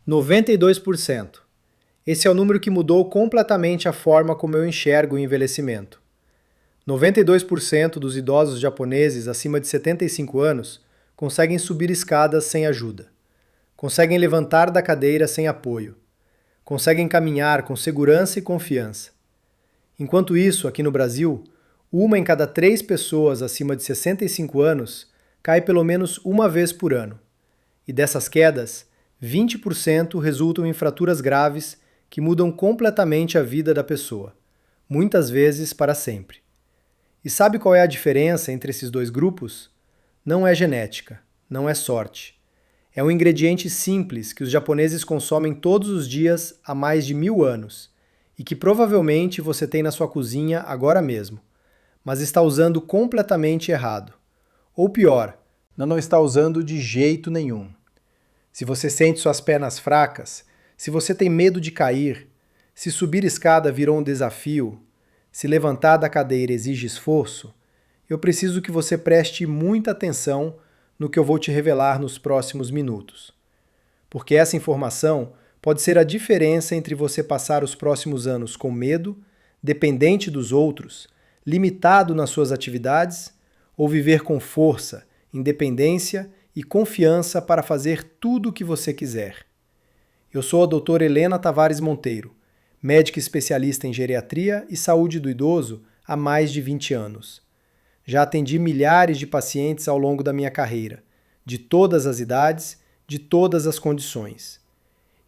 92%. Esse é o número que mudou completamente a forma como eu enxergo o envelhecimento. 92% dos idosos japoneses acima de 75 anos conseguem subir escadas sem ajuda. Conseguem levantar da cadeira sem apoio. Conseguem caminhar com segurança e confiança. Enquanto isso, aqui no Brasil, 1 em cada 3 pessoas acima de 65 anos cai pelo menos uma vez por ano. E dessas quedas, 20% resultam em fraturas graves que mudam completamente a vida da pessoa, muitas vezes para sempre. E sabe qual é a diferença entre esses dois grupos? Não é genética, não é sorte. É um ingrediente simples que os japoneses consomem todos os dias há mais de 1000 anos e que provavelmente você tem na sua cozinha agora mesmo, mas está usando completamente errado. Ou pior, não está usando de jeito nenhum. Se você sente suas pernas fracas, se você tem medo de cair, se subir escada virou um desafio, se levantar da cadeira exige esforço, eu preciso que você preste muita atenção no que eu vou te revelar nos próximos minutos. Porque essa informação pode ser a diferença entre você passar os próximos anos com medo, dependente dos outros, limitado nas suas atividades, ou viver com força, independência e confiança para fazer tudo o que você quiser. Eu sou a doutora Helena Tavares Monteiro, médica especialista em geriatria e saúde do idoso há mais de 20 anos. Já atendi milhares de pacientes ao longo da minha carreira, de todas as idades, de todas as condições.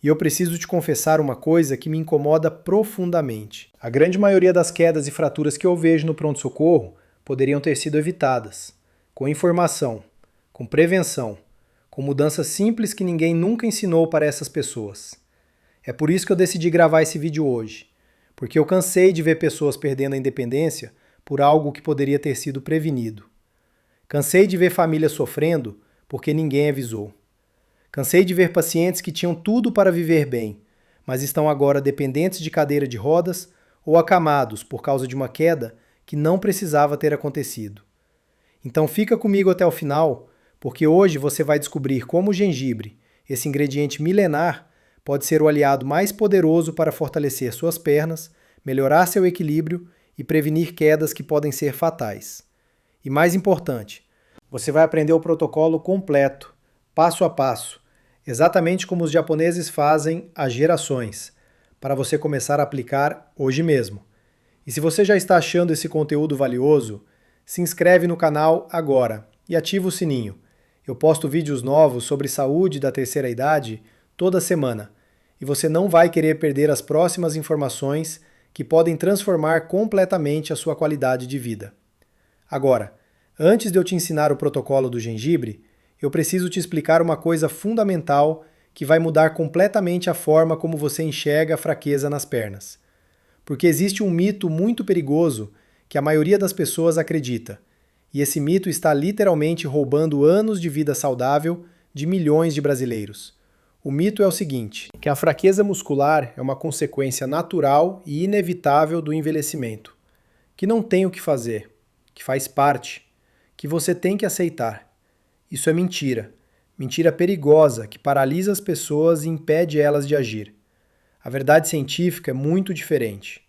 E eu preciso te confessar uma coisa que me incomoda profundamente. A grande maioria das quedas e fraturas que eu vejo no pronto-socorro poderiam ter sido evitadas, com informação, com prevenção, com mudanças simples que ninguém nunca ensinou para essas pessoas. É por isso que eu decidi gravar esse vídeo hoje, porque eu cansei de ver pessoas perdendo a independência por algo que poderia ter sido prevenido. Cansei de ver famílias sofrendo porque ninguém avisou. Cansei de ver pacientes que tinham tudo para viver bem, mas estão agora dependentes de cadeira de rodas ou acamados por causa de uma queda que não precisava ter acontecido. Então fica comigo até o final, porque hoje você vai descobrir como o gengibre, esse ingrediente milenar, pode ser o aliado mais poderoso para fortalecer suas pernas, melhorar seu equilíbrio e prevenir quedas que podem ser fatais. E mais importante, você vai aprender o protocolo completo, passo a passo, exatamente como os japoneses fazem há gerações, para você começar a aplicar hoje mesmo. E se você já está achando esse conteúdo valioso, se inscreve no canal agora e ativa o sininho. Eu posto vídeos novos sobre saúde da terceira idade toda semana, e você não vai querer perder as próximas informações que podem transformar completamente a sua qualidade de vida. Agora, antes de eu te ensinar o protocolo do gengibre, eu preciso te explicar uma coisa fundamental que vai mudar completamente a forma como você enxerga a fraqueza nas pernas. Porque existe um mito muito perigoso que a maioria das pessoas acredita, e esse mito está literalmente roubando anos de vida saudável de milhões de brasileiros. O mito é o seguinte, que a fraqueza muscular é uma consequência natural e inevitável do envelhecimento, que não tem o que fazer, que faz parte, que você tem que aceitar. Isso é mentira, mentira perigosa que paralisa as pessoas e impede elas de agir. A verdade científica é muito diferente.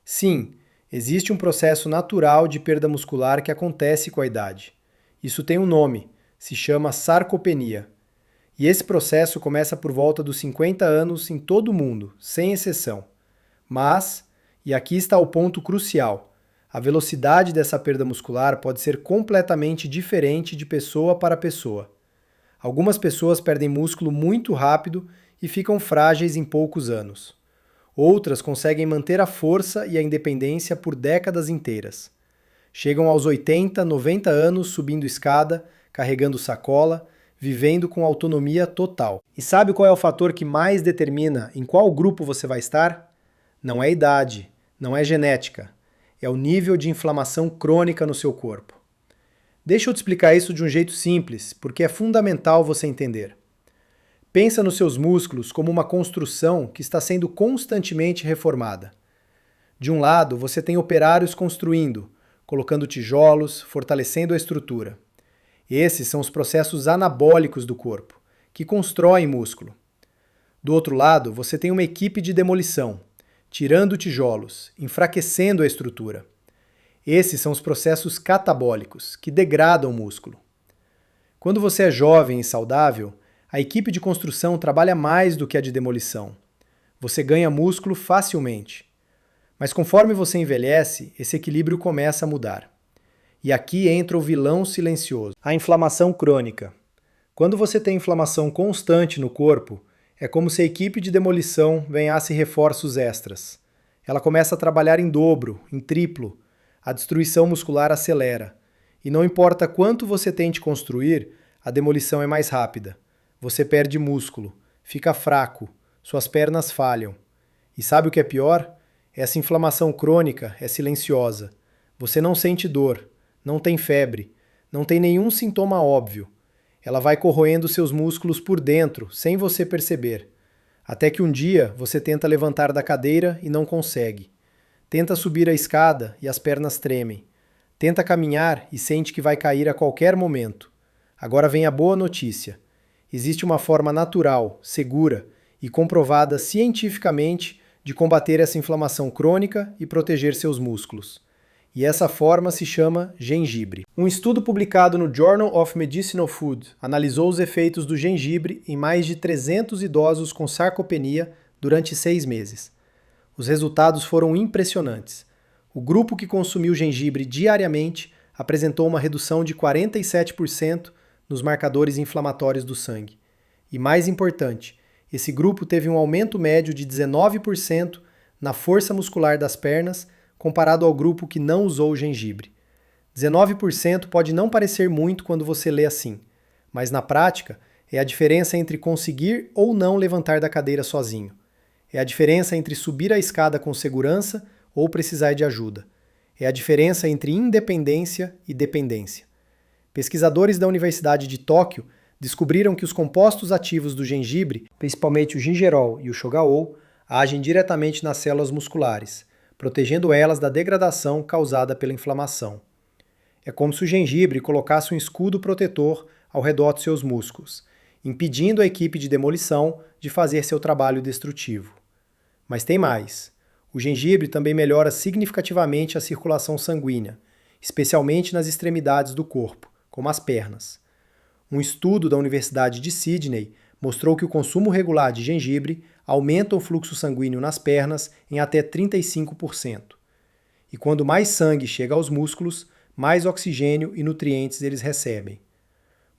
Sim, existe um processo natural de perda muscular que acontece com a idade. Isso tem um nome, se chama sarcopenia. E esse processo começa por volta dos 50 anos em todo o mundo, sem exceção. Mas, e aqui está o ponto crucial, a velocidade dessa perda muscular pode ser completamente diferente de pessoa para pessoa. Algumas pessoas perdem músculo muito rápido e ficam frágeis em poucos anos. Outras conseguem manter a força e a independência por décadas inteiras. Chegam aos 80, 90 anos subindo escada, carregando sacola, vivendo com autonomia total. E sabe qual é o fator que mais determina em qual grupo você vai estar? Não é idade, não é genética, é o nível de inflamação crônica no seu corpo. Deixa eu te explicar isso de um jeito simples, porque é fundamental você entender. Pensa nos seus músculos como uma construção que está sendo constantemente reformada. De um lado, você tem operários construindo, colocando tijolos, fortalecendo a estrutura. Esses são os processos anabólicos do corpo, que constroem músculo. Do outro lado, você tem uma equipe de demolição, tirando tijolos, enfraquecendo a estrutura. Esses são os processos catabólicos, que degradam o músculo. Quando você é jovem e saudável, a equipe de construção trabalha mais do que a de demolição. Você ganha músculo facilmente. Mas conforme você envelhece, esse equilíbrio começa a mudar. E aqui entra o vilão silencioso, a inflamação crônica. Quando você tem inflamação constante no corpo, é como se a equipe de demolição ganhasse reforços extras. Ela começa a trabalhar em dobro, em triplo. A destruição muscular acelera. E não importa quanto você tente construir, a demolição é mais rápida. Você perde músculo, fica fraco, suas pernas falham. E sabe o que é pior? Essa inflamação crônica é silenciosa. Você não sente dor, não tem febre, não tem nenhum sintoma óbvio. Ela vai corroendo seus músculos por dentro, sem você perceber. Até que um dia você tenta levantar da cadeira e não consegue. Tenta subir a escada e as pernas tremem. Tenta caminhar e sente que vai cair a qualquer momento. Agora vem a boa notícia. Existe uma forma natural, segura e comprovada cientificamente de combater essa inflamação crônica e proteger seus músculos. E essa forma se chama gengibre. Um estudo publicado no Journal of Medicinal Food analisou os efeitos do gengibre em mais de 300 idosos com sarcopenia durante 6 meses. Os resultados foram impressionantes. O grupo que consumiu gengibre diariamente apresentou uma redução de 47% nos marcadores inflamatórios do sangue. E mais importante, esse grupo teve um aumento médio de 19% na força muscular das pernas comparado ao grupo que não usou o gengibre. 19% pode não parecer muito quando você lê assim, mas na prática é a diferença entre conseguir ou não levantar da cadeira sozinho. É a diferença entre subir a escada com segurança ou precisar de ajuda. É a diferença entre independência e dependência. Pesquisadores da Universidade de Tóquio descobriram que os compostos ativos do gengibre, principalmente o gingerol e o shogaol, agem diretamente nas células musculares, protegendo elas da degradação causada pela inflamação. É como se o gengibre colocasse um escudo protetor ao redor de seus músculos, impedindo a equipe de demolição de fazer seu trabalho destrutivo. Mas tem mais. O gengibre também melhora significativamente a circulação sanguínea, especialmente nas extremidades do corpo, como as pernas. Um estudo da Universidade de Sydney mostrou que o consumo regular de gengibre aumenta o fluxo sanguíneo nas pernas em até 35%. E quando mais sangue chega aos músculos, mais oxigênio e nutrientes eles recebem.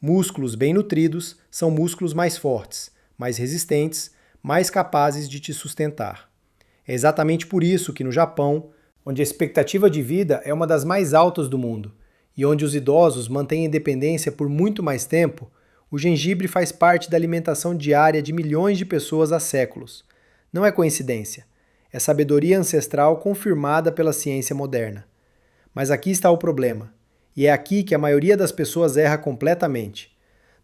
Músculos bem nutridos são músculos mais fortes, mais resistentes, mais capazes de te sustentar. É exatamente por isso que no Japão, onde a expectativa de vida é uma das mais altas do mundo, e onde os idosos mantêm independência por muito mais tempo, o gengibre faz parte da alimentação diária de milhões de pessoas há séculos. Não é coincidência. É sabedoria ancestral confirmada pela ciência moderna. Mas aqui está o problema. E é aqui que a maioria das pessoas erra completamente.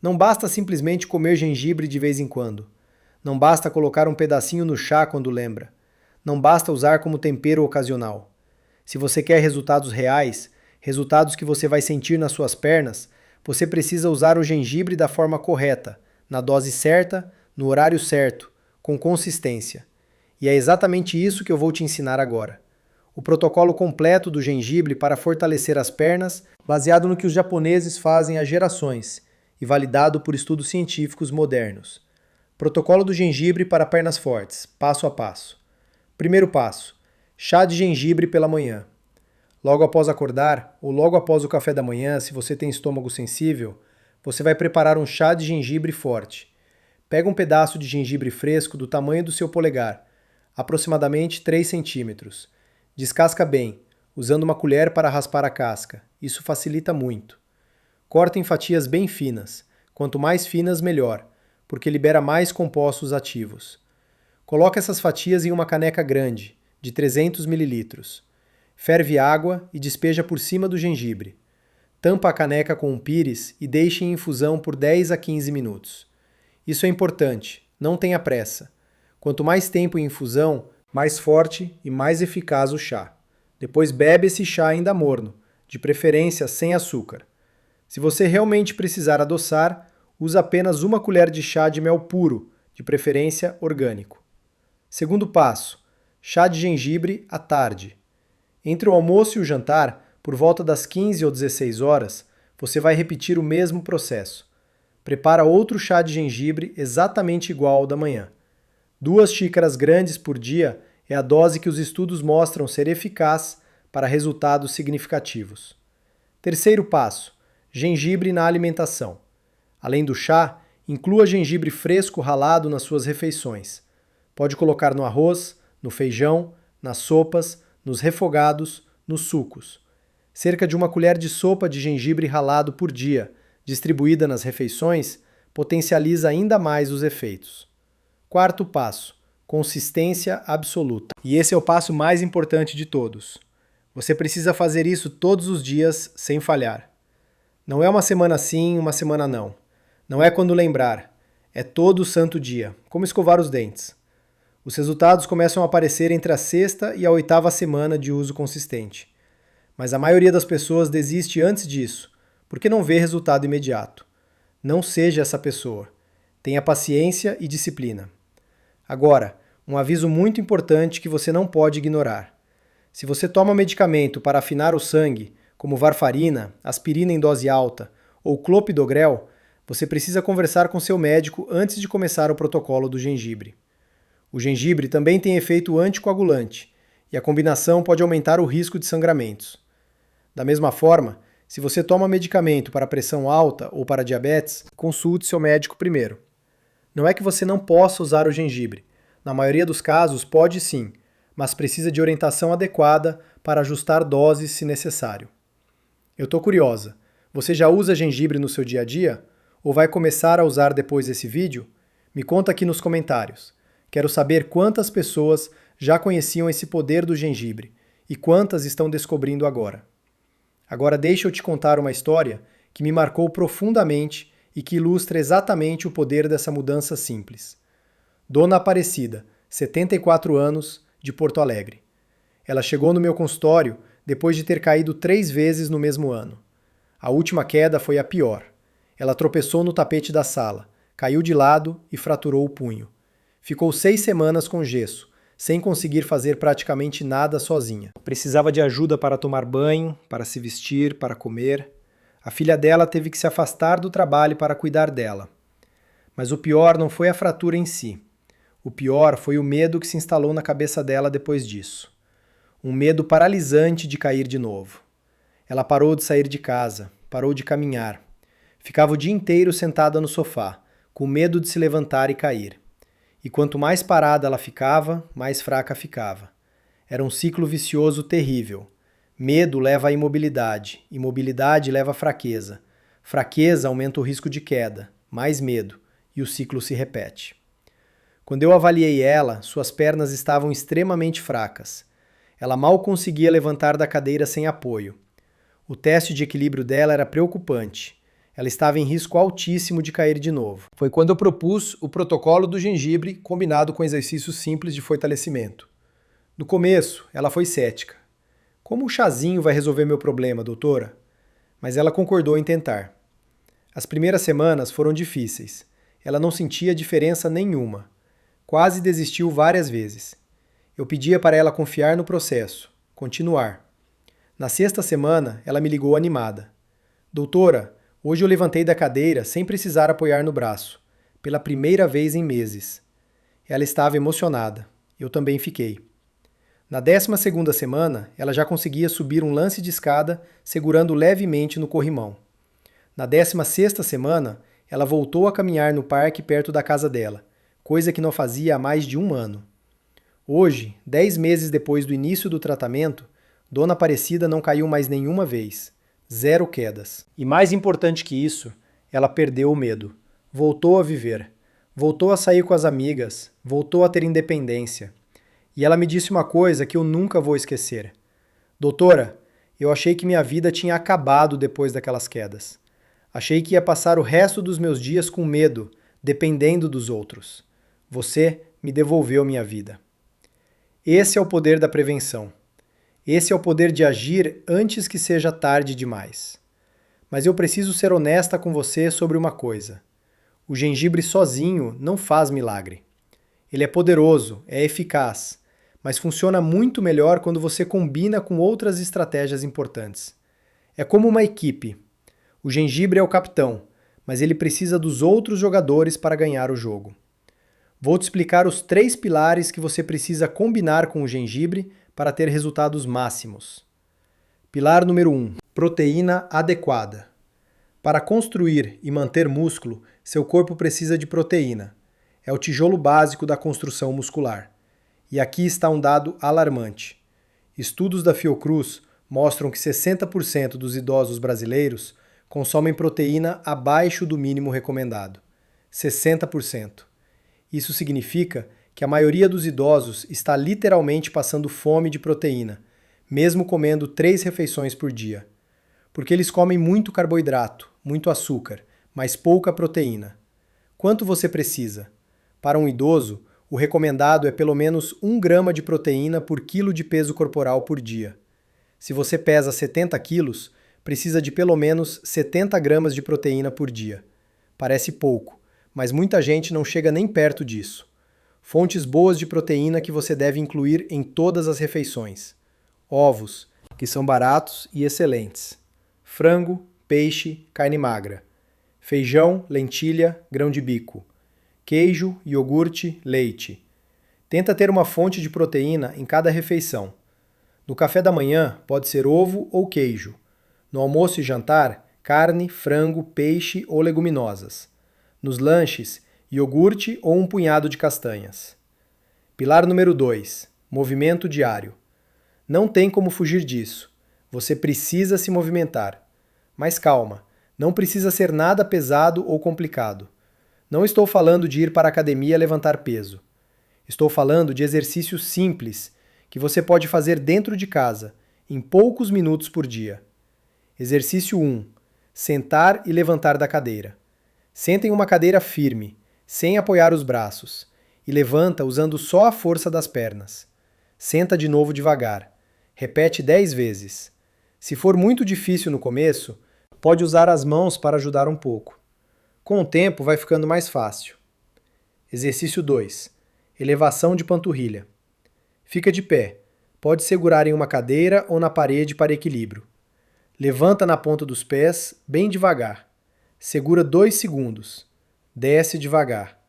Não basta simplesmente comer gengibre de vez em quando. Não basta colocar um pedacinho no chá quando lembra. Não basta usar como tempero ocasional. Se você quer resultados reais, resultados que você vai sentir nas suas pernas, você precisa usar o gengibre da forma correta, na dose certa, no horário certo, com consistência. E é exatamente isso que eu vou te ensinar agora. O protocolo completo do gengibre para fortalecer as pernas, baseado no que os japoneses fazem há gerações e validado por estudos científicos modernos. Protocolo do gengibre para pernas fortes, passo a passo. Primeiro passo: chá de gengibre pela manhã. Logo após acordar, ou logo após o café da manhã, se você tem estômago sensível, você vai preparar um chá de gengibre forte. Pega um pedaço de gengibre fresco do tamanho do seu polegar, aproximadamente 3 centímetros. Descasca bem, usando uma colher para raspar a casca. Isso facilita muito. Corta em fatias bem finas. Quanto mais finas, melhor, porque libera mais compostos ativos. Coloque essas fatias em uma caneca grande, de 300 ml. Ferve água e despeja por cima do gengibre. Tampa a caneca com um pires e deixe em infusão por 10 a 15 minutos. Isso é importante, não tenha pressa. Quanto mais tempo em infusão, mais forte e mais eficaz o chá. Depois bebe esse chá ainda morno, de preferência sem açúcar. Se você realmente precisar adoçar, use apenas uma colher de chá de mel puro, de preferência orgânico. Segundo passo, chá de gengibre à tarde. Entre o almoço e o jantar, por volta das 15 ou 16 horas, você vai repetir o mesmo processo. Prepara outro chá de gengibre exatamente igual ao da manhã. 2 xícaras grandes por dia é a dose que os estudos mostram ser eficaz para resultados significativos. Terceiro passo, gengibre na alimentação. Além do chá, inclua gengibre fresco ralado nas suas refeições. Pode colocar no arroz, no feijão, nas sopas, nos refogados, nos sucos. Cerca de 1 colher de sopa de gengibre ralado por dia, distribuída nas refeições, potencializa ainda mais os efeitos. Quarto passo, consistência absoluta. E esse é o passo mais importante de todos. Você precisa fazer isso todos os dias, sem falhar. Não é uma semana sim, uma semana não. Não é quando lembrar. É todo santo dia, como escovar os dentes. Os resultados começam a aparecer entre a 6ª e a 8ª semana de uso consistente. Mas a maioria das pessoas desiste antes disso, porque não vê resultado imediato. Não seja essa pessoa. Tenha paciência e disciplina. Agora, um aviso muito importante que você não pode ignorar. Se você toma medicamento para afinar o sangue, como varfarina, aspirina em dose alta ou clopidogrel, você precisa conversar com seu médico antes de começar o protocolo do gengibre. O gengibre também tem efeito anticoagulante, e a combinação pode aumentar o risco de sangramentos. Da mesma forma, se você toma medicamento para pressão alta ou para diabetes, consulte seu médico primeiro. Não é que você não possa usar o gengibre. Na maioria dos casos, pode sim, mas precisa de orientação adequada para ajustar doses se necessário. Eu estou curiosa. Você já usa gengibre no seu dia a dia? Ou vai começar a usar depois desse vídeo? Me conta aqui nos comentários. Quero saber quantas pessoas já conheciam esse poder do gengibre e quantas estão descobrindo agora. Agora deixa eu te contar uma história que me marcou profundamente e que ilustra exatamente o poder dessa mudança simples. Dona Aparecida, 74 anos, de Porto Alegre. Ela chegou no meu consultório depois de ter caído 3 vezes no mesmo ano. A última queda foi a pior. Ela tropeçou no tapete da sala, caiu de lado e fraturou o punho. Ficou 6 semanas com gesso, sem conseguir fazer praticamente nada sozinha. Precisava de ajuda para tomar banho, para se vestir, para comer. A filha dela teve que se afastar do trabalho para cuidar dela. Mas o pior não foi a fratura em si. O pior foi o medo que se instalou na cabeça dela depois disso. Um medo paralisante de cair de novo. Ela parou de sair de casa, parou de caminhar. Ficava o dia inteiro sentada no sofá, com medo de se levantar e cair. E quanto mais parada ela ficava, mais fraca ficava. Era um ciclo vicioso terrível. Medo leva à imobilidade, imobilidade leva à fraqueza. Fraqueza aumenta o risco de queda, mais medo, e o ciclo se repete. Quando eu avaliei ela, suas pernas estavam extremamente fracas. Ela mal conseguia levantar da cadeira sem apoio. O teste de equilíbrio dela era preocupante. Ela estava em risco altíssimo de cair de novo. Foi quando eu propus o protocolo do gengibre combinado com exercícios simples de fortalecimento. No começo, ela foi cética. Como um chazinho vai resolver meu problema, doutora? Mas ela concordou em tentar. As primeiras semanas foram difíceis. Ela não sentia diferença nenhuma. Quase desistiu várias vezes. Eu pedia para ela confiar no processo, continuar. Na 6ª semana, ela me ligou animada. Doutora, hoje eu levantei da cadeira sem precisar apoiar no braço, pela primeira vez em meses. Ela estava emocionada. Eu também fiquei. Na 12ª semana, ela já conseguia subir um lance de escada segurando levemente no corrimão. Na 16ª semana, ela voltou a caminhar no parque perto da casa dela, coisa que não fazia há mais de 1 ano. Hoje, 10 meses depois do início do tratamento, Dona Aparecida não caiu mais nenhuma vez. 0 quedas. E mais importante que isso, ela perdeu o medo. Voltou a viver. Voltou a sair com as amigas. Voltou a ter independência. E ela me disse uma coisa que eu nunca vou esquecer. Doutora, eu achei que minha vida tinha acabado depois daquelas quedas. Achei que ia passar o resto dos meus dias com medo, dependendo dos outros. Você me devolveu minha vida. Esse é o poder da prevenção. Esse é o poder de agir antes que seja tarde demais. Mas eu preciso ser honesta com você sobre uma coisa. O gengibre sozinho não faz milagre. Ele é poderoso, é eficaz, mas funciona muito melhor quando você combina com outras estratégias importantes. É como uma equipe. O gengibre é o capitão, mas ele precisa dos outros jogadores para ganhar o jogo. Vou te explicar os 3 pilares que você precisa combinar com o gengibre para ter resultados máximos. Pilar número 1: proteína adequada. Para construir e manter músculo, seu corpo precisa de proteína. É o tijolo básico da construção muscular. E aqui está um dado alarmante. Estudos da Fiocruz mostram que 60% dos idosos brasileiros consomem proteína abaixo do mínimo recomendado. 60%. Isso significa que a maioria dos idosos está literalmente passando fome de proteína, mesmo comendo 3 refeições por dia. Porque eles comem muito carboidrato, muito açúcar, mas pouca proteína. Quanto você precisa? Para um idoso, o recomendado é pelo menos 1 grama de proteína por quilo de peso corporal por dia. Se você pesa 70 quilos, precisa de pelo menos 70 gramas de proteína por dia. Parece pouco, mas muita gente não chega nem perto disso. Fontes boas de proteína que você deve incluir em todas as refeições. Ovos, que são baratos e excelentes. Frango, peixe, carne magra. Feijão, lentilha, grão de bico. Queijo, iogurte, leite. Tenta ter uma fonte de proteína em cada refeição. No café da manhã, pode ser ovo ou queijo. No almoço e jantar, carne, frango, peixe ou leguminosas. Nos lanches, iogurte ou um punhado de castanhas. Pilar número 2: movimento diário. Não tem como fugir disso. Você precisa se movimentar. Mas calma, não precisa ser nada pesado ou complicado. Não estou falando de ir para a academia levantar peso. Estou falando de exercícios simples que você pode fazer dentro de casa, em poucos minutos por dia. Exercício 1: sentar e levantar da cadeira. Senta em uma cadeira firme, sem apoiar os braços, e levanta usando só a força das pernas. Senta de novo devagar. Repete 10 vezes. Se for muito difícil no começo, pode usar as mãos para ajudar um pouco. Com o tempo vai ficando mais fácil. Exercício 2: elevação de panturrilha. Fica de pé. Pode segurar em uma cadeira ou na parede para equilíbrio. Levanta na ponta dos pés, bem devagar. Segura 2 segundos. Desce devagar.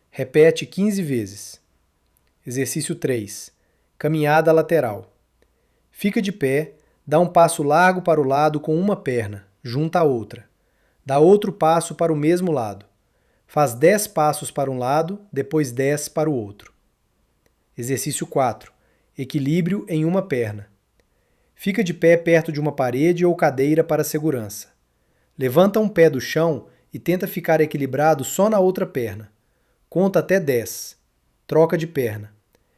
Repete 15 vezes. Exercício 3: caminhada lateral. Fica de pé, dá um passo largo para o lado com uma perna, junta a outra. Dá outro passo para o mesmo lado. Faz 10 passos para um lado, depois 10 para o outro. Exercício 4: equilíbrio em uma perna. Fica de pé perto de uma parede ou cadeira para segurança. Levanta um pé do chão e tenta ficar equilibrado só na outra perna. Conta até 10. Troca de perna.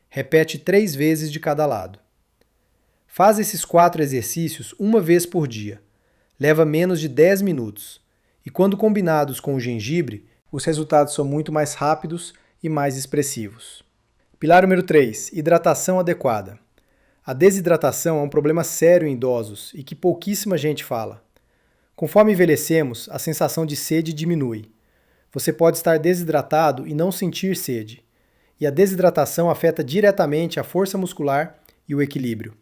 Repete 3 vezes de cada lado. Faz esses 4 exercícios uma vez por dia. Leva menos de 10 minutos. E quando combinados com o gengibre, os resultados são muito mais rápidos e mais expressivos. Pilar número 3: hidratação adequada. A desidratação é um problema sério em idosos e que pouquíssima gente fala. Conforme envelhecemos, a sensação de sede diminui. Você pode estar desidratado e não sentir sede. E a desidratação afeta diretamente a força muscular e o equilíbrio.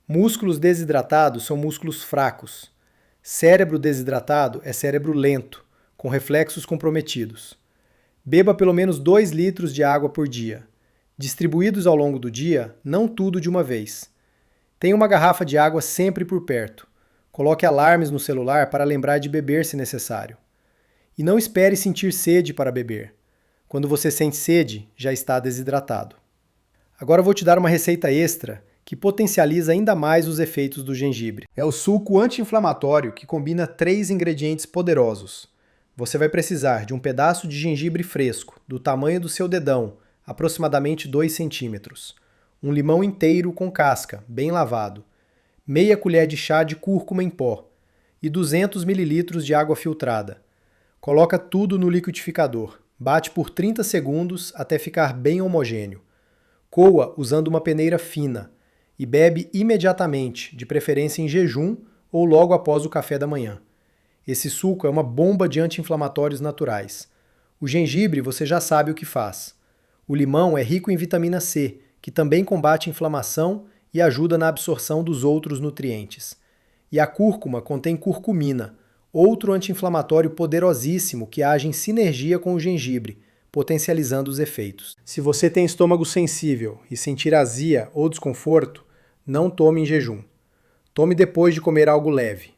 Músculos desidratados são músculos fracos. Cérebro desidratado é cérebro lento, com reflexos comprometidos. Beba pelo menos 2 litros de água por dia. Distribuídos ao longo do dia, não tudo de uma vez. Tenha uma garrafa de água sempre por perto. Coloque alarmes no celular para lembrar de beber se necessário. E não espere sentir sede para beber. Quando você sente sede, já está desidratado. Agora eu vou te dar uma receita extra que potencializa ainda mais os efeitos do gengibre. É o suco anti-inflamatório que combina 3 ingredientes poderosos. Você vai precisar de um pedaço de gengibre fresco, do tamanho do seu dedão, aproximadamente 2 centímetros. Um limão inteiro com casca, bem lavado. Meia colher de chá de cúrcuma em pó. E 200 ml de água filtrada. Coloca tudo no liquidificador. Bate por 30 segundos até ficar bem homogêneo. Coa usando uma peneira fina. E bebe imediatamente, de preferência em jejum ou logo após o café da manhã. Esse suco é uma bomba de anti-inflamatórios naturais. O gengibre você já sabe o que faz. O limão é rico em vitamina C, que também combate inflamação e ajuda na absorção dos outros nutrientes. E a cúrcuma contém curcumina, outro anti-inflamatório poderosíssimo que age em sinergia com o gengibre, potencializando os efeitos. Se você tem estômago sensível e sentir azia ou desconforto, não tome em jejum. Tome depois de comer algo leve.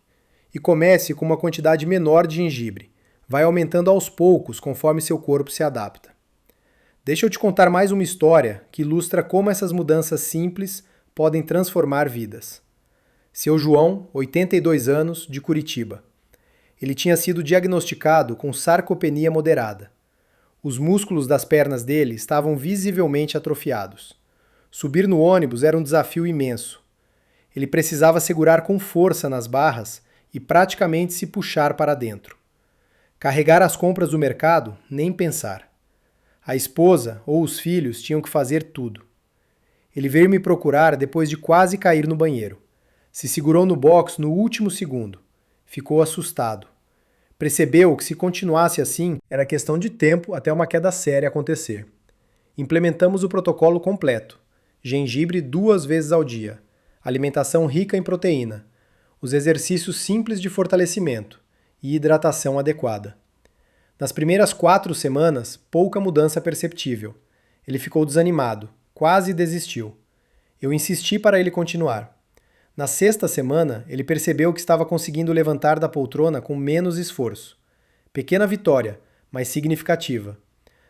E comece com uma quantidade menor de gengibre. Vai aumentando aos poucos conforme seu corpo se adapta. Deixa eu te contar mais uma história que ilustra como essas mudanças simples podem transformar vidas. Seu João, 82 anos, de Curitiba. Ele tinha sido diagnosticado com sarcopenia moderada. Os músculos das pernas dele estavam visivelmente atrofiados. Subir no ônibus era um desafio imenso. Ele precisava segurar com força nas barras e praticamente se puxar para dentro. Carregar as compras do mercado, nem pensar. A esposa ou os filhos tinham que fazer tudo. Ele veio me procurar depois de quase cair no banheiro. Se segurou no box no último segundo. Ficou assustado. Percebeu que se continuasse assim, era questão de tempo até uma queda séria acontecer. Implementamos o protocolo completo. Gengibre 2 vezes ao dia. Alimentação rica em proteína. Os exercícios simples de fortalecimento e hidratação adequada. Nas primeiras 4 semanas, pouca mudança perceptível. Ele ficou desanimado, quase desistiu. Eu insisti para ele continuar. Na 6ª semana, ele percebeu que estava conseguindo levantar da poltrona com menos esforço. Pequena vitória, mas significativa.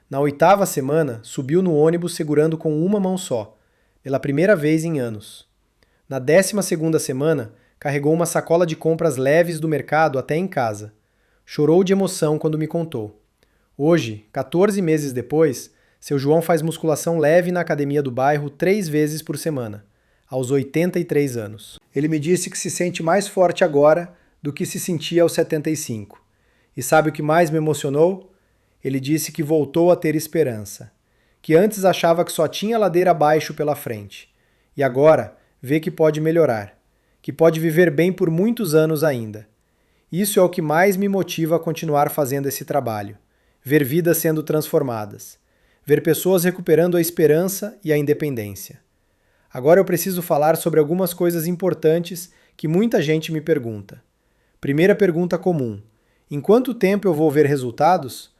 Na 8ª semana, subiu no ônibus segurando com uma mão só, pela primeira vez em anos. Na 12ª semana, carregou uma sacola de compras leves do mercado até em casa. Chorou de emoção quando me contou. Hoje, 14 meses depois, seu João faz musculação leve na academia do bairro 3 vezes por semana, aos 83 anos. Ele me disse que se sente mais forte agora do que se sentia aos 75. E sabe o que mais me emocionou? Ele disse que voltou a ter esperança, que antes achava que só tinha ladeira abaixo pela frente, e agora vê que pode melhorar, que pode viver bem por muitos anos ainda. Isso é o que mais me motiva a continuar fazendo esse trabalho. Ver vidas sendo transformadas. Ver pessoas recuperando a esperança e a independência. Agora eu preciso falar sobre algumas coisas importantes que muita gente me pergunta. Primeira pergunta comum: em quanto tempo eu vou ver resultados?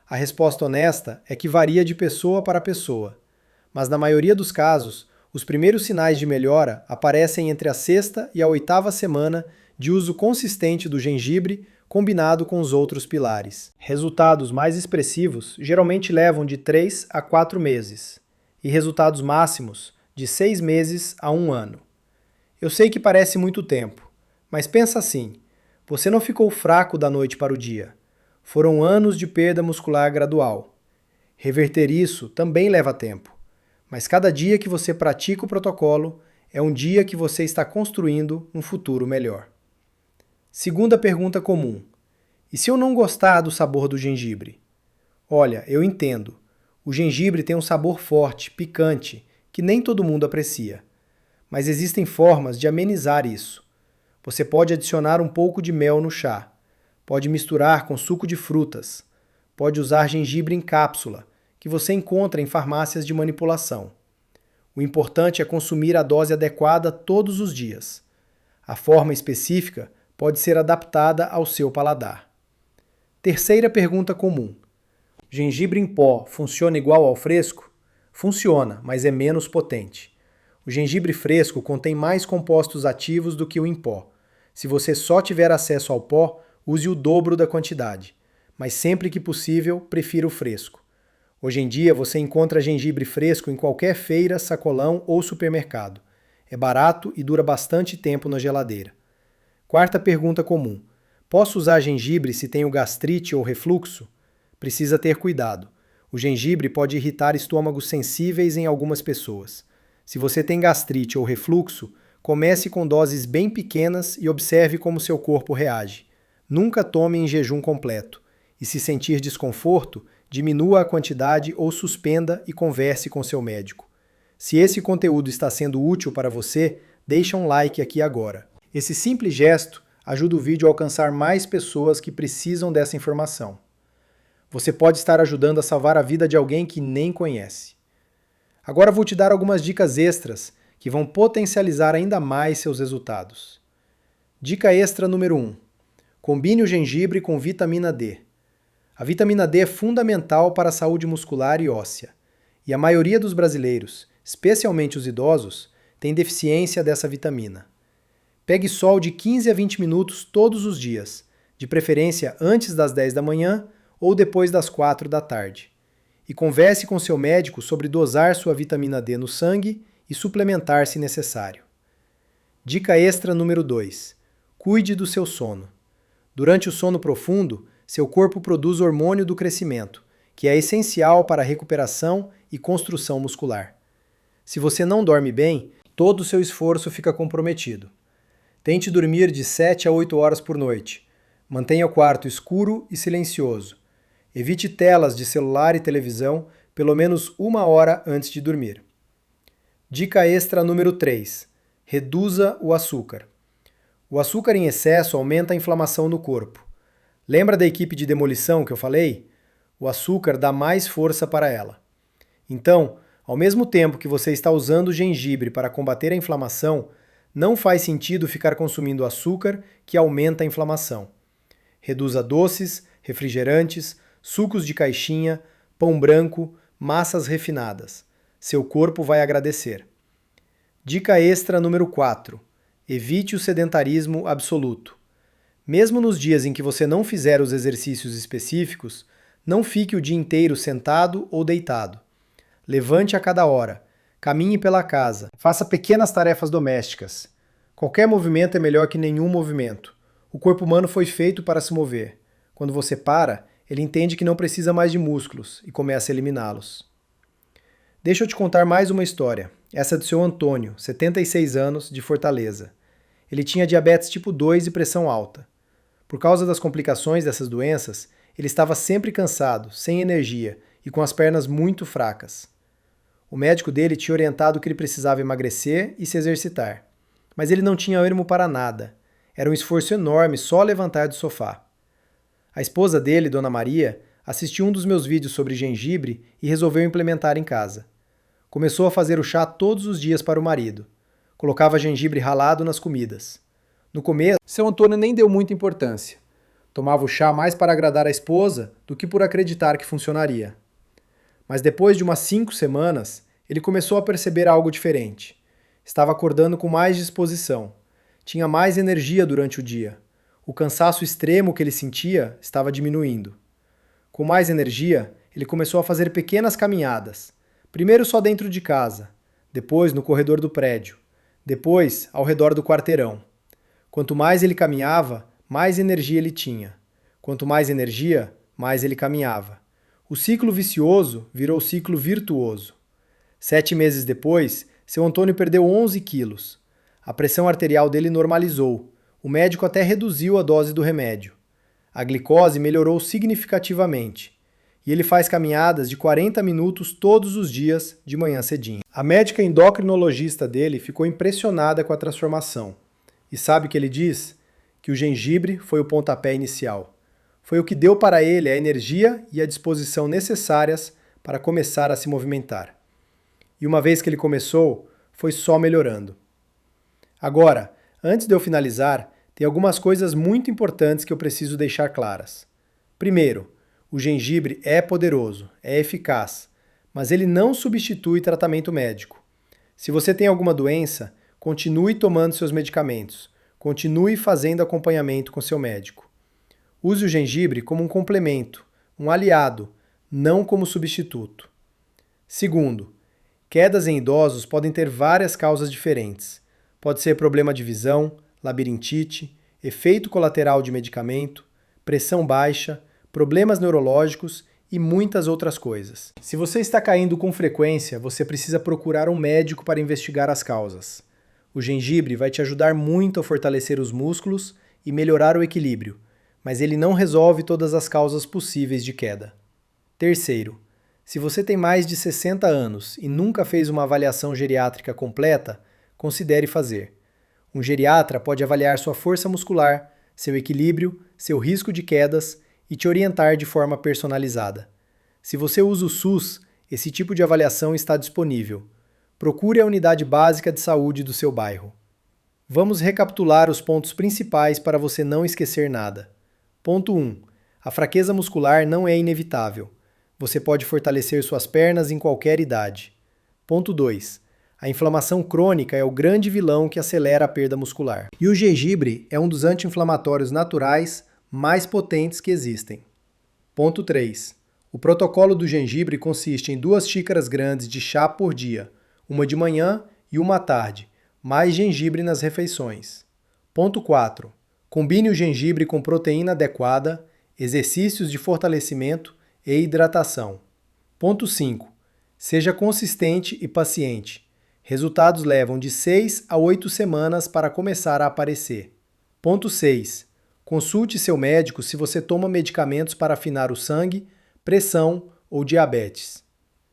A resposta honesta é que varia de pessoa para pessoa. Mas na maioria dos casos, os primeiros sinais de melhora aparecem entre a 6ª e a 8ª semana de uso consistente do gengibre combinado com os outros pilares. Resultados mais expressivos geralmente levam de 3 a 4 meses, e resultados máximos de 6 meses a 1 ano. Eu sei que parece muito tempo, mas pensa assim, você não ficou fraco da noite para o dia. Foram anos de perda muscular gradual. Reverter isso também leva tempo, mas cada dia que você pratica o protocolo é um dia que você está construindo um futuro melhor. Segunda pergunta comum: e se eu não gostar do sabor do gengibre? Olha, eu entendo. O gengibre tem um sabor forte, picante, que nem todo mundo aprecia. Mas existem formas de amenizar isso. Você pode adicionar um pouco de mel no chá. Pode misturar com suco de frutas. Pode usar gengibre em cápsula, que você encontra em farmácias de manipulação. O importante é consumir a dose adequada todos os dias. A forma específica pode ser adaptada ao seu paladar. Terceira pergunta comum: gengibre em pó funciona igual ao fresco? Funciona, mas é menos potente. O gengibre fresco contém mais compostos ativos do que o em pó. Se você só tiver acesso ao pó, use o dobro da quantidade. Mas sempre que possível, prefira o fresco. Hoje em dia você encontra gengibre fresco em qualquer feira, sacolão ou supermercado. É barato e dura bastante tempo na geladeira. Quarta pergunta comum: posso usar gengibre se tenho gastrite ou refluxo? Precisa ter cuidado. O gengibre pode irritar estômagos sensíveis em algumas pessoas. Se você tem gastrite ou refluxo, comece com doses bem pequenas e observe como seu corpo reage. Nunca tome em jejum completo. E se sentir desconforto, diminua a quantidade ou suspenda e converse com seu médico. Se esse conteúdo está sendo útil para você, deixa um like aqui agora. Esse simples gesto ajuda o vídeo a alcançar mais pessoas que precisam dessa informação. Você pode estar ajudando a salvar a vida de alguém que nem conhece. Agora vou te dar algumas dicas extras que vão potencializar ainda mais seus resultados. Dica extra número 1. Combine o gengibre com vitamina D. A vitamina D é fundamental para a saúde muscular e óssea, e a maioria dos brasileiros, especialmente os idosos, tem deficiência dessa vitamina. Pegue sol de 15 a 20 minutos todos os dias, de preferência antes das 10 da manhã ou depois das 4 da tarde. E converse com seu médico sobre dosar sua vitamina D no sangue e suplementar se necessário. Dica extra número 2. Cuide do seu sono. Durante o sono profundo, seu corpo produz hormônio do crescimento, que é essencial para a recuperação e construção muscular. Se você não dorme bem, todo o seu esforço fica comprometido. Tente dormir de 7 a 8 horas por noite. Mantenha o quarto escuro e silencioso. Evite telas de celular e televisão pelo menos 1 hora antes de dormir. Dica extra número 3. Reduza o açúcar. O açúcar em excesso aumenta a inflamação no corpo. Lembra da equipe de demolição que eu falei? O açúcar dá mais força para ela. Então, ao mesmo tempo que você está usando o gengibre para combater a inflamação, não faz sentido ficar consumindo açúcar que aumenta a inflamação. Reduza doces, refrigerantes, sucos de caixinha, pão branco, massas refinadas. Seu corpo vai agradecer. Dica extra número 4. Evite o sedentarismo absoluto. Mesmo nos dias em que você não fizer os exercícios específicos, não fique o dia inteiro sentado ou deitado. Levante a cada hora, caminhe pela casa, faça pequenas tarefas domésticas. Qualquer movimento é melhor que nenhum movimento. O corpo humano foi feito para se mover. Quando você para, ele entende que não precisa mais de músculos e começa a eliminá-los. Deixa eu te contar mais uma história. Essa é do seu Antônio, 76 anos, de Fortaleza. Ele tinha diabetes tipo 2 e pressão alta. Por causa das complicações dessas doenças, ele estava sempre cansado, sem energia e com as pernas muito fracas. O médico dele tinha orientado que ele precisava emagrecer e se exercitar. Mas ele não tinha ânimo para nada. Era um esforço enorme só levantar do sofá. A esposa dele, Dona Maria, assistiu um dos meus vídeos sobre gengibre e resolveu implementar em casa. Começou a fazer o chá todos os dias para o marido. Colocava gengibre ralado nas comidas. No começo, seu Antônio nem deu muita importância. Tomava o chá mais para agradar a esposa do que por acreditar que funcionaria. Mas depois de umas 5 semanas, ele começou a perceber algo diferente. Estava acordando com mais disposição. Tinha mais energia durante o dia. O cansaço extremo que ele sentia estava diminuindo. Com mais energia, ele começou a fazer pequenas caminhadas. Primeiro só dentro de casa, depois no corredor do prédio, depois ao redor do quarteirão. Quanto mais ele caminhava, mais energia ele tinha. Quanto mais energia, mais ele caminhava. O ciclo vicioso virou ciclo virtuoso. 7 meses depois, seu Antônio perdeu 11 quilos. A pressão arterial dele normalizou. O médico até reduziu a dose do remédio. A glicose melhorou significativamente. E ele faz caminhadas de 40 minutos todos os dias, de manhã cedinho. A médica endocrinologista dele ficou impressionada com a transformação. E sabe o que ele diz? Que o gengibre foi o pontapé inicial. Foi o que deu para ele a energia e a disposição necessárias para começar a se movimentar. E uma vez que ele começou, foi só melhorando. Agora, antes de eu finalizar, tem algumas coisas muito importantes que eu preciso deixar claras. Primeiro, o gengibre é poderoso, é eficaz, mas ele não substitui tratamento médico. Se você tem alguma doença, continue tomando seus medicamentos, continue fazendo acompanhamento com seu médico. Use o gengibre como um complemento, um aliado, não como substituto. Segundo, quedas em idosos podem ter várias causas diferentes. Pode ser problema de visão, labirintite, efeito colateral de medicamento, pressão baixa, problemas neurológicos e muitas outras coisas. Se você está caindo com frequência, você precisa procurar um médico para investigar as causas. O gengibre vai te ajudar muito a fortalecer os músculos e melhorar o equilíbrio, mas ele não resolve todas as causas possíveis de queda. Terceiro, se você tem mais de 60 anos e nunca fez uma avaliação geriátrica completa, considere fazer. Um geriatra pode avaliar sua força muscular, seu equilíbrio, seu risco de quedas e te orientar de forma personalizada. Se você usa o SUS, esse tipo de avaliação está disponível. Procure a unidade básica de saúde do seu bairro. Vamos recapitular os pontos principais para você não esquecer nada. Ponto 1. A fraqueza muscular não é inevitável. Você pode fortalecer suas pernas em qualquer idade. Ponto 2. A inflamação crônica é o grande vilão que acelera a perda muscular. E o gengibre é um dos anti-inflamatórios naturais mais potentes que existem. Ponto 3. O protocolo do gengibre consiste em 2 xícaras grandes de chá por dia, uma de manhã e uma à tarde, mais gengibre nas refeições. Ponto 4. Combine o gengibre com proteína adequada, exercícios de fortalecimento e hidratação. Ponto 5. Seja consistente e paciente. Resultados levam de 6 a 8 semanas para começar a aparecer. Ponto 6. Consulte seu médico se você toma medicamentos para afinar o sangue, pressão ou diabetes.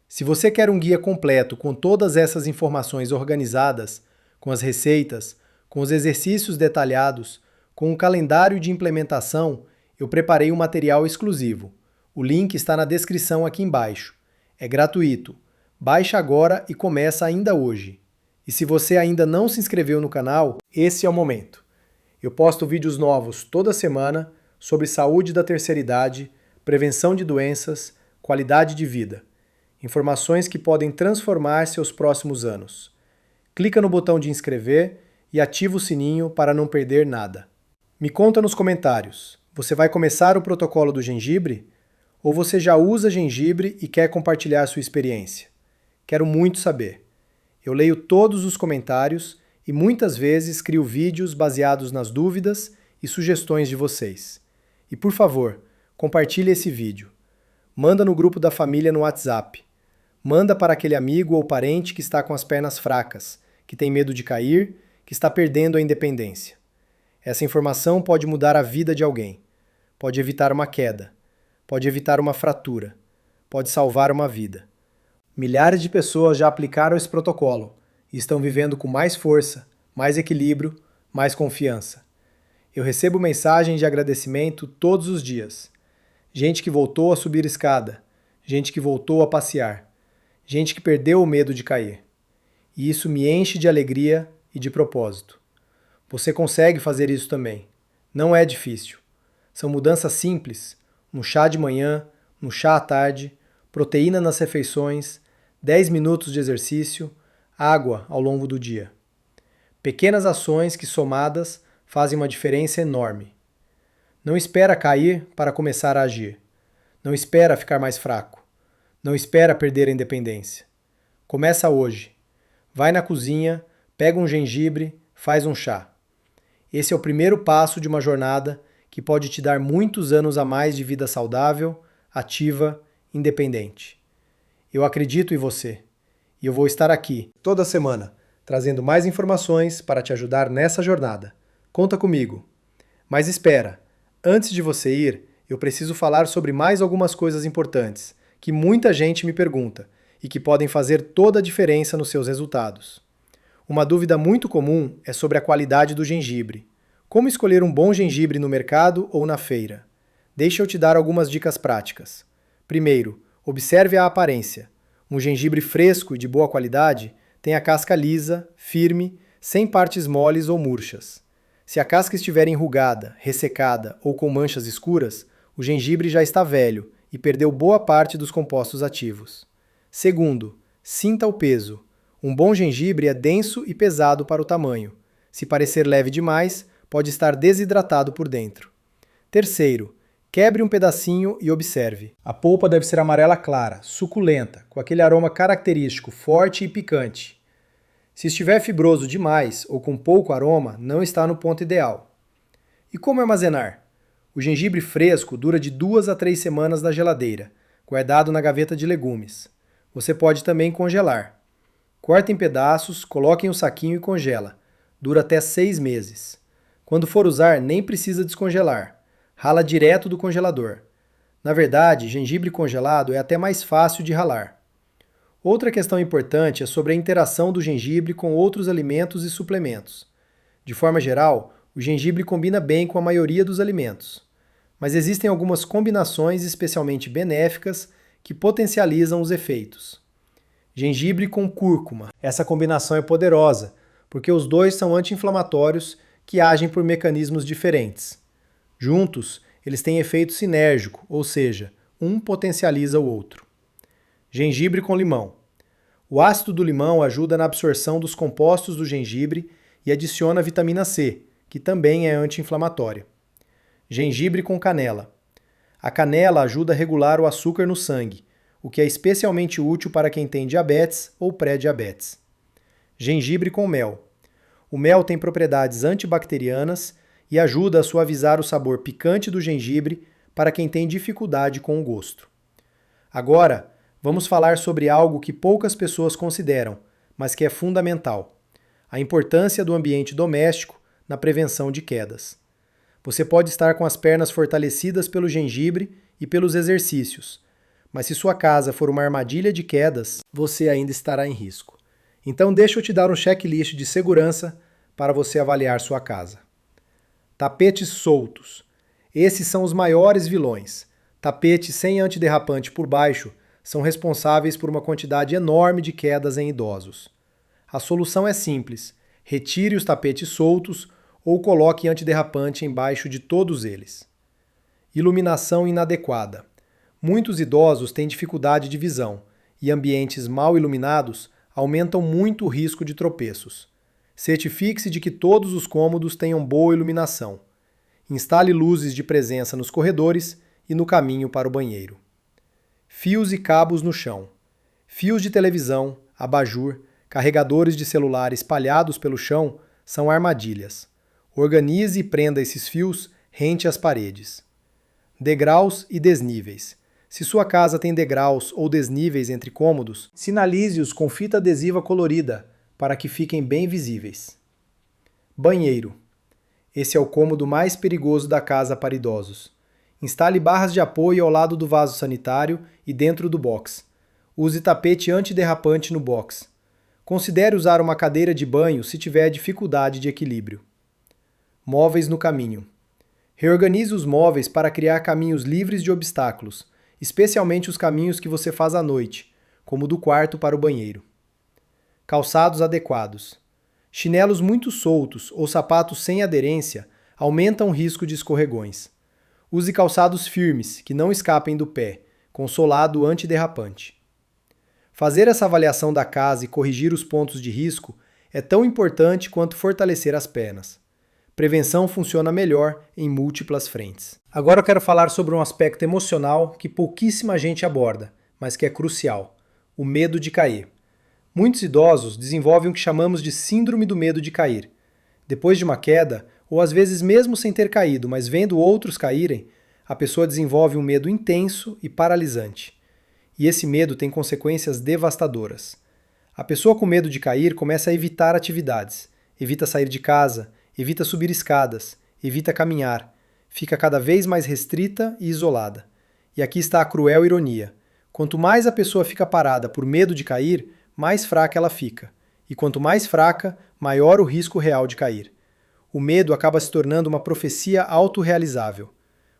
Se você quer um guia completo com todas essas informações organizadas, com as receitas, com os exercícios detalhados, com um calendário de implementação, eu preparei um material exclusivo. O link está na descrição aqui embaixo. É gratuito. Baixa agora e começa ainda hoje. E se você ainda não se inscreveu no canal, esse é o momento. Eu posto vídeos novos toda semana sobre saúde da terceira idade, prevenção de doenças, qualidade de vida. Informações que podem transformar seus próximos anos. Clica no botão de inscrever e ativa o sininho para não perder nada. Me conta nos comentários, você vai começar o protocolo do gengibre? Ou você já usa gengibre e quer compartilhar sua experiência? Quero muito saber. Eu leio todos os comentários e muitas vezes crio vídeos baseados nas dúvidas e sugestões de vocês. E por favor, compartilhe esse vídeo. Manda no grupo da família no WhatsApp. Manda para aquele amigo ou parente que está com as pernas fracas, que tem medo de cair, que está perdendo a independência. Essa informação pode mudar a vida de alguém. Pode evitar uma queda. Pode evitar uma fratura. Pode salvar uma vida. Milhares de pessoas já aplicaram esse protocolo e estão vivendo com mais força, mais equilíbrio, mais confiança. Eu recebo mensagens de agradecimento todos os dias. Gente que voltou a subir escada, gente que voltou a passear, gente que perdeu o medo de cair. E isso me enche de alegria e de propósito. Você consegue fazer isso também. Não é difícil. São mudanças simples, um chá de manhã, um chá à tarde, proteína nas refeições, 10 minutos de exercício, água ao longo do dia. Pequenas ações que, somadas, fazem uma diferença enorme. Não espera cair para começar a agir. Não espera ficar mais fraco. Não espera perder a independência. Começa hoje. Vai na cozinha, pega um gengibre, faz um chá. Esse é o primeiro passo de uma jornada que pode te dar muitos anos a mais de vida saudável, ativa, independente. Eu acredito em você e eu vou estar aqui toda semana trazendo mais informações para te ajudar nessa jornada. Conta comigo. Mas espera, antes de você ir, eu preciso falar sobre mais algumas coisas importantes que muita gente me pergunta e que podem fazer toda a diferença nos seus resultados. Uma dúvida muito comum é sobre a qualidade do gengibre. Como escolher um bom gengibre no mercado ou na feira? Deixa eu te dar algumas dicas práticas. Primeiro, observe a aparência. Um gengibre fresco e de boa qualidade tem a casca lisa, firme, sem partes moles ou murchas. Se a casca estiver enrugada, ressecada ou com manchas escuras, o gengibre já está velho e perdeu boa parte dos compostos ativos. Segundo, sinta o peso. Um bom gengibre é denso e pesado para o tamanho. Se parecer leve demais, pode estar desidratado por dentro. Terceiro, quebre um pedacinho e observe. A polpa deve ser amarela clara, suculenta, com aquele aroma característico, forte e picante. Se estiver fibroso demais ou com pouco aroma, não está no ponto ideal. E como armazenar? O gengibre fresco dura de 2 a 3 semanas na geladeira, guardado na gaveta de legumes. Você pode também congelar. Corta em pedaços, coloque em um saquinho e congela. Dura até 6 meses. Quando for usar, nem precisa descongelar. Rala direto do congelador. Na verdade, gengibre congelado é até mais fácil de ralar. Outra questão importante é sobre a interação do gengibre com outros alimentos e suplementos. De forma geral, o gengibre combina bem com a maioria dos alimentos. mas existem algumas combinações especialmente benéficas que potencializam os efeitos. Gengibre com cúrcuma. Essa combinação é poderosa, porque os dois são anti-inflamatórios que agem por mecanismos diferentes. Juntos, eles têm efeito sinérgico, ou seja, um potencializa o outro. Gengibre com limão. O ácido do limão ajuda na absorção dos compostos do gengibre e adiciona vitamina C, que também é anti-inflamatória. Gengibre com canela. A canela ajuda a regular o açúcar no sangue, o que é especialmente útil para quem tem diabetes ou pré-diabetes. Gengibre com mel. O mel tem propriedades antibacterianas e ajuda a suavizar o sabor picante do gengibre para quem tem dificuldade com o gosto. Agora, vamos falar sobre algo que poucas pessoas consideram, mas que é fundamental: a importância do ambiente doméstico na prevenção de quedas. Você pode estar com as pernas fortalecidas pelo gengibre e pelos exercícios, mas se sua casa for uma armadilha de quedas, você ainda estará em risco. Então deixa eu te dar um checklist de segurança para você avaliar sua casa. Tapetes soltos. Esses são os maiores vilões. Tapetes sem antiderrapante por baixo são responsáveis por uma quantidade enorme de quedas em idosos. A solução é simples: retire os tapetes soltos ou coloque antiderrapante embaixo de todos eles. Iluminação inadequada. Muitos idosos têm dificuldade de visão e ambientes mal iluminados aumentam muito o risco de tropeços. Certifique-se de que todos os cômodos tenham boa iluminação. Instale luzes de presença nos corredores e no caminho para o banheiro. Fios e cabos no chão. Fios de televisão, abajur, carregadores de celular espalhados pelo chão são armadilhas. Organize e prenda esses fios rente às paredes. Degraus e desníveis. Se sua casa tem degraus ou desníveis entre cômodos, sinalize-os com fita adesiva colorida para que fiquem bem visíveis. Banheiro. Esse é o cômodo mais perigoso da casa para idosos. Instale barras de apoio ao lado do vaso sanitário e dentro do box. Use tapete antiderrapante no box. Considere usar uma cadeira de banho se tiver dificuldade de equilíbrio. Móveis no caminho. Reorganize os móveis para criar caminhos livres de obstáculos, especialmente os caminhos que você faz à noite, como do quarto para o banheiro. Calçados adequados. Chinelos muito soltos ou sapatos sem aderência aumentam o risco de escorregões. Use calçados firmes, que não escapem do pé, com solado antiderrapante. Fazer essa avaliação da casa e corrigir os pontos de risco é tão importante quanto fortalecer as pernas. Prevenção funciona melhor em múltiplas frentes. Agora eu quero falar sobre um aspecto emocional que pouquíssima gente aborda, mas que é crucial: o medo de cair. Muitos idosos desenvolvem o que chamamos de síndrome do medo de cair. Depois de uma queda, ou às vezes mesmo sem ter caído, mas vendo outros caírem, a pessoa desenvolve um medo intenso e paralisante. E esse medo tem consequências devastadoras. A pessoa com medo de cair começa a evitar atividades, evita sair de casa, evita subir escadas, evita caminhar, fica cada vez mais restrita e isolada. E aqui está a cruel ironia: quanto mais a pessoa fica parada por medo de cair, mais fraca ela fica. E quanto mais fraca, maior o risco real de cair. O medo acaba se tornando uma profecia autorrealizável.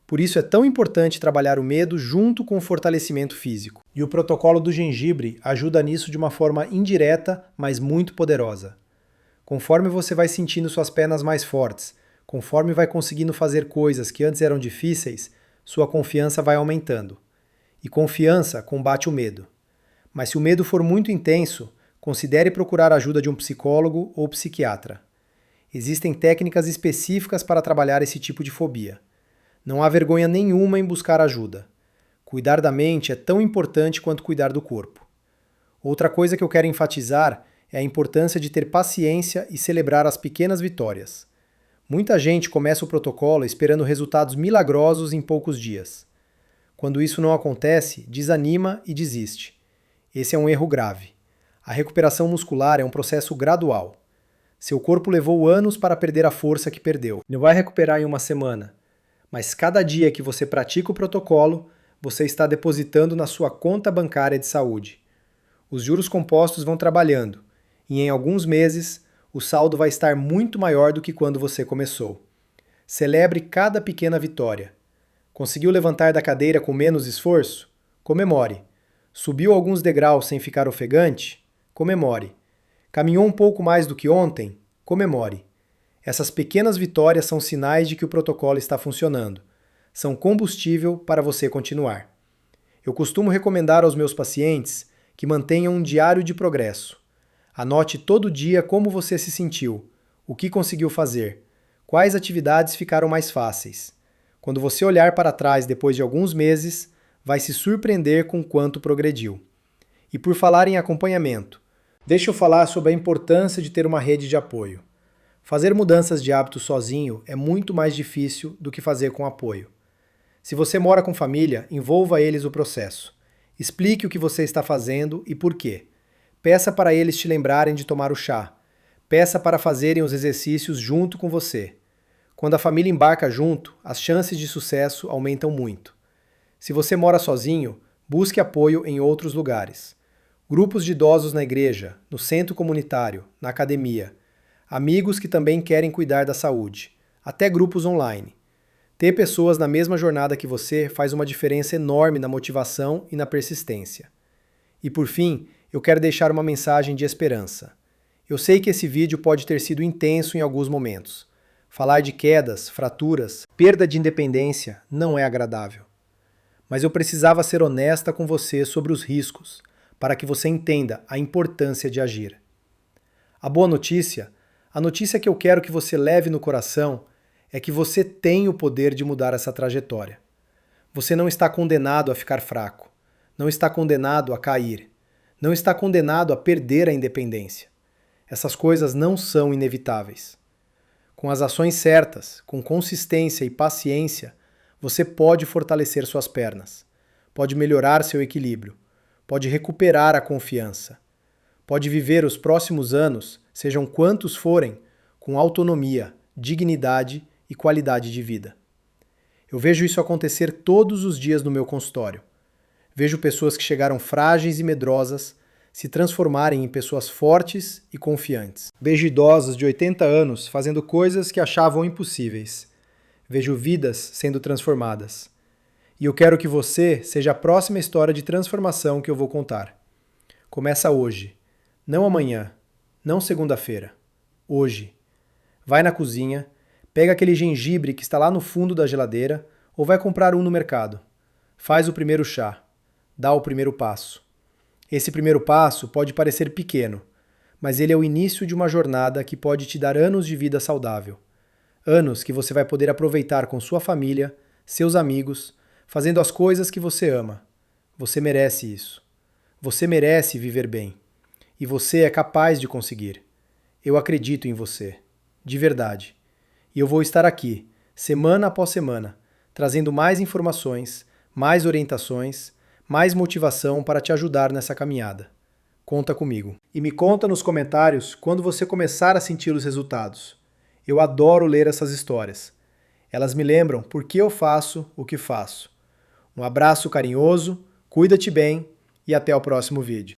Por isso é tão importante trabalhar o medo junto com o fortalecimento físico. E o protocolo do gengibre ajuda nisso de uma forma indireta, mas muito poderosa. Conforme você vai sentindo suas pernas mais fortes, conforme vai conseguindo fazer coisas que antes eram difíceis, sua confiança vai aumentando. E confiança combate o medo. Mas se o medo for muito intenso, considere procurar a ajuda de um psicólogo ou psiquiatra. Existem técnicas específicas para trabalhar esse tipo de fobia. Não há vergonha nenhuma em buscar ajuda. Cuidar da mente é tão importante quanto cuidar do corpo. Outra coisa que eu quero enfatizar é a importância de ter paciência e celebrar as pequenas vitórias. Muita gente começa o protocolo esperando resultados milagrosos em poucos dias. Quando isso não acontece, desanima e desiste. Esse é um erro grave. A recuperação muscular é um processo gradual. Seu corpo levou anos para perder a força que perdeu. Não vai recuperar em uma semana. Mas cada dia que você pratica o protocolo, você está depositando na sua conta bancária de saúde. Os juros compostos vão trabalhando, e em alguns meses, o saldo vai estar muito maior do que quando você começou. Celebre cada pequena vitória. Conseguiu levantar da cadeira com menos esforço? Comemore. Subiu alguns degraus sem ficar ofegante? Comemore. Caminhou um pouco mais do que ontem? Comemore. Essas pequenas vitórias são sinais de que o protocolo está funcionando. São combustível para você continuar. Eu costumo recomendar aos meus pacientes que mantenham um diário de progresso. Anote todo dia como você se sentiu, o que conseguiu fazer, quais atividades ficaram mais fáceis. Quando você olhar para trás depois de alguns meses, vai se surpreender com quanto progrediu. E por falar em acompanhamento, deixa eu falar sobre a importância de ter uma rede de apoio. Fazer mudanças de hábito sozinho é muito mais difícil do que fazer com apoio. Se você mora com família, envolva eles no processo. Explique o que você está fazendo e por quê. Peça para eles te lembrarem de tomar o chá. Peça para fazerem os exercícios junto com você. Quando a família embarca junto, as chances de sucesso aumentam muito. Se você mora sozinho, busque apoio em outros lugares. Grupos de idosos na igreja, no centro comunitário, na academia. Amigos que também querem cuidar da saúde. Até grupos online. Ter pessoas na mesma jornada que você faz uma diferença enorme na motivação e na persistência. E por fim, eu quero deixar uma mensagem de esperança. Eu sei que esse vídeo pode ter sido intenso em alguns momentos. Falar de quedas, fraturas, perda de independência não é agradável. Mas eu precisava ser honesta com você sobre os riscos, para que você entenda a importância de agir. A boa notícia, a notícia que eu quero que você leve no coração, é que você tem o poder de mudar essa trajetória. Você não está condenado a ficar fraco, não está condenado a cair, não está condenado a perder a independência. Essas coisas não são inevitáveis. Com as ações certas, com consistência e paciência, você pode fortalecer suas pernas, pode melhorar seu equilíbrio, pode recuperar a confiança, pode viver os próximos anos, sejam quantos forem, com autonomia, dignidade e qualidade de vida. Eu vejo isso acontecer todos os dias no meu consultório. Vejo pessoas que chegaram frágeis e medrosas se transformarem em pessoas fortes e confiantes. Vejo idosos de 80 anos fazendo coisas que achavam impossíveis. Vejo vidas sendo transformadas. E eu quero que você seja a próxima história de transformação que eu vou contar. Começa hoje, não amanhã, não segunda-feira. Hoje. Vai na cozinha, pega aquele gengibre que está lá no fundo da geladeira ou vai comprar um no mercado. Faz o primeiro chá. Dá o primeiro passo. Esse primeiro passo pode parecer pequeno, mas ele é o início de uma jornada que pode te dar anos de vida saudável. Anos que você vai poder aproveitar com sua família, seus amigos, fazendo as coisas que você ama. Você merece isso. Você merece viver bem. E você é capaz de conseguir. Eu acredito em você. De verdade. E eu vou estar aqui, semana após semana, trazendo mais informações, mais orientações, mais motivação para te ajudar nessa caminhada. Conta comigo. E me conta nos comentários quando você começar a sentir os resultados. Eu adoro ler essas histórias. Elas me lembram por que eu faço o que faço. Um abraço carinhoso, cuida-te bem e até o próximo vídeo.